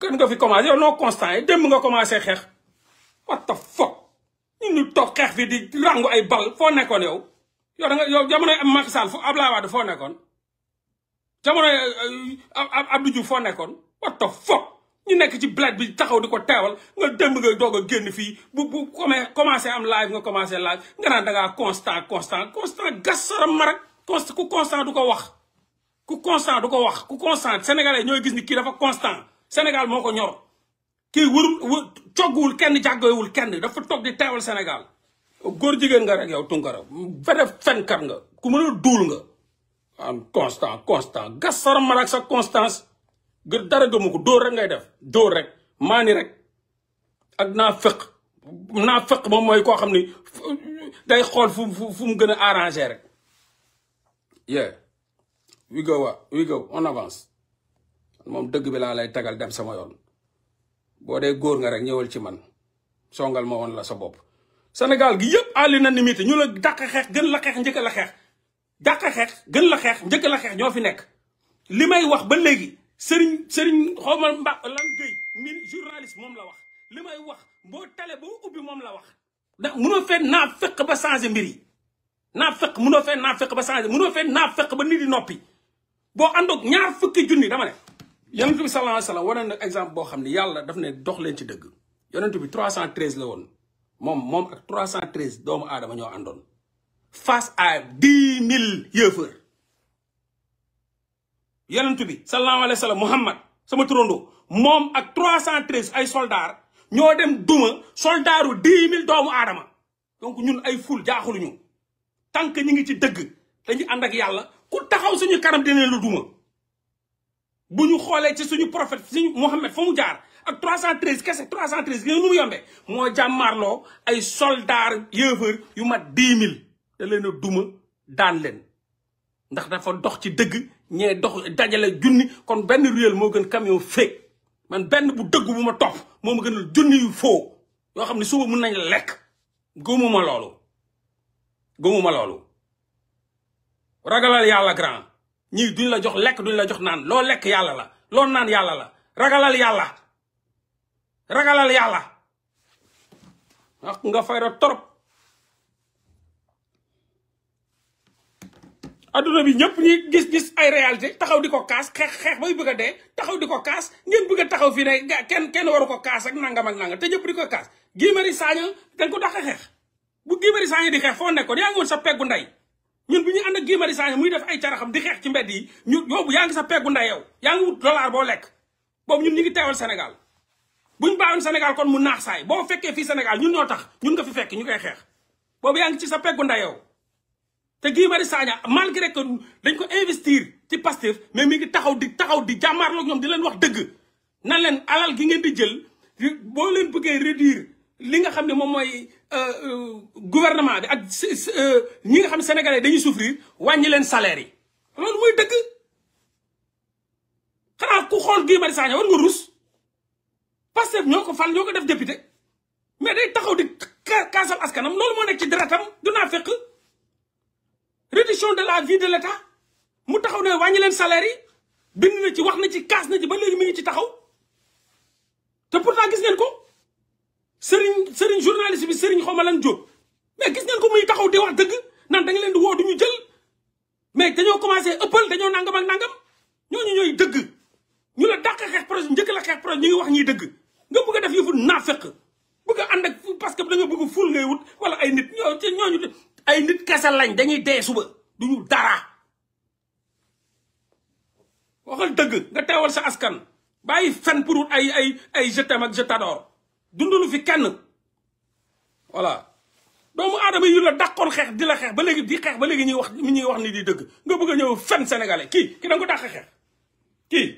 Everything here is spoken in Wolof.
kan nga fi commencé yow non constant yi démb nga commencé xeex what the fuck ñu toog xeex fi di rangu ay bal foo nekkoon yow yow da nga yow jamonoy Macky Sall fu Abdoulaye Wade foo nekkoon jamonoy Abdou Diouf foo nekkoon what the fuck ñu nekk ci bled bi taxaw di ko teewal nga démb nga doog a génn fii bu commencé am live nga commencé live nga naan da ngaa constant gas saram ma rek ku constant du ko wax ku constant sénégalais ñooy gis ni kii dafa constant Sénégal moo ko ñor kii wërul cogguwul kenn jàggoywul kenn dafa toog di teewal Sénégal góor jigéen nga rek yow Tunkara fete fenkat nga ku mën a duul nga am constant gas saram ma rek sa constance dara gëmu ko dóor rek ngay def dóor rek maani rek ak naa fëq moom mooy koo xam ni day xool fu mu gën a arrangé rek yeah we go on avance moom dëgg bi laa lay tegal dem sama yoon boo dee góor nga rek ñëwal ci man songal ma woon la sa bopp Sénégal gi yëpp à l'unanimité ñu la dàq xeex gën la xeex njëkk la xeex dàq xeex gën la xeex njëkk la xeex ñoo fi nekk li may wax ba léegi sëriñ xawma mba lan géy mi journaliste moom la wax li may wax boo télé boo ubbi moom la wax da munoo fee naa fekk ba changé mbir yi naa fekk munoo fee naa fekk ba changé munoo fee naa fekk ba nit di noppi boo àndoog ñaar fukki junni dama ne yonent bi sallallahu alayhi wa sallam wane na exemple boo xam ne yàlla daf ne dox leen ci dëgg yonent bi 313 la woon moom ak 313 doomu aadama ñoo àndoon face à 10 000 yëfër yonent bi sallallahu alayhi wa sallam Muhammad sama turando moom ak 313 ay soldats ñoo dem duma soldaaru 10 000 doomu aadama donc ñun ay ful jaaxuluñu tant que ñu ngi ci dëgg dañu ànd ak yàlla ku taxaw suñu kanam dina lu duma bu ñu xoolee ci suñu prophète suñu Muhammad fa mu jaar ak 313 kese 313 gi nu mu yombee moo jàmmaarloo ay soldats yëfër yu mat 10 000 da leen a duma daan leen ndax dafa dox ci dëgg ñee dox dajale junni kon benn réel moo gën camion fake man benn bu dëgg bu ma topp moo ma gënal junni yu faux yoo xam ne suba mun nañ la lekk gëmuma loolu ragalal yàlla grand ñii duñ la jox lekk duñ la jox naan loo lekk yàlla la loo naan yàlla la ragalal yàlla ak nga fayda torop adduna bi ñëpp ñi gis ay réalité taxaw di ko kaas xeex bay bëgg a dee taxaw di ko kaas ngeen bëgg a taxaw fii ne kenn waru ko kaas ak nangam te ñëpp di ko kaas Guy Marius Sagna dañ ko dàq xeex bu Guy Marius Sagna di xeex foo nekkoon yaa ngi woon sa peggu ndey ñun bu ñu ànd ak Guy Marius Sagna muy def ay caraxam di xeex ci mbedd yi yóbbu yaa ngi sa peggu ndey yow yaa ngi wut dollar boo lekk boobu ñun ñu ngi teewal Sénégal buñ baaxoon Sénégal kon mu naax saay boo fekkee fii Sénégal ñun ñoo tax ñun nga fi fekk ñu koy xeex boobu yaa ngi ci sa peggu ndey yow te Guy Marius Sagna malgré que dañ ko investir ci Pastef mais mi ngi taxaw di jàmmaarloog ñoom di leen wax dëgg nan leen alal gi ngeen di jël boo leen bëggee réduire li nga xam ne moom mooy gouvernement bi ak ñi nga xam ne sénégalais dañuy souffrir wàññi leen salaire yi loolu mooy dëgg xanaa ku xool Guy Marius Sagna war nga rus Pastef ñoo ko fal ñoo ko def député mais day taxaw di kaasal askanam loolu moo nekk ci deretam du naa fekk réduction de la vie de l'État mu taxaw ne wàññi leen salaire yi bind na ci wax na ci kaas na ci ba léegi mi ngi ci taxaw te pourtant gis ngeen ko sëriñ journaliste bi sëriñ xawma lan Jóob mais gis ngeen ko muy taxaw di wax dëgg naan da nga leen di woo duñu jël mais dañoo commencé ëppal dañoo nangam ak nangam ñooñu ñooy dëgg ñu la dàq xeex projet njëkk la xeex projet ñu ngi wax ñiy dëgg nga bëgg a def yëfu naafeq bëgg a ànd ak parce que da nga bëgg ful ngay wut wala ay nit ñooñu ay nit kese lañ dañuy dee suba duñu dara waxal dëgg nga teewal sa askan bàyyi fen pour ay je t'aime ak je t'adore dundulu fi kenn voilà doomu aadama yi la dàqoon xeex di la xeex ba léegi di xeex ba léegi ñuy wax ni di dëgg nga bëgg a ñëw fen sénégalais kii da nga ko dàq xeex kii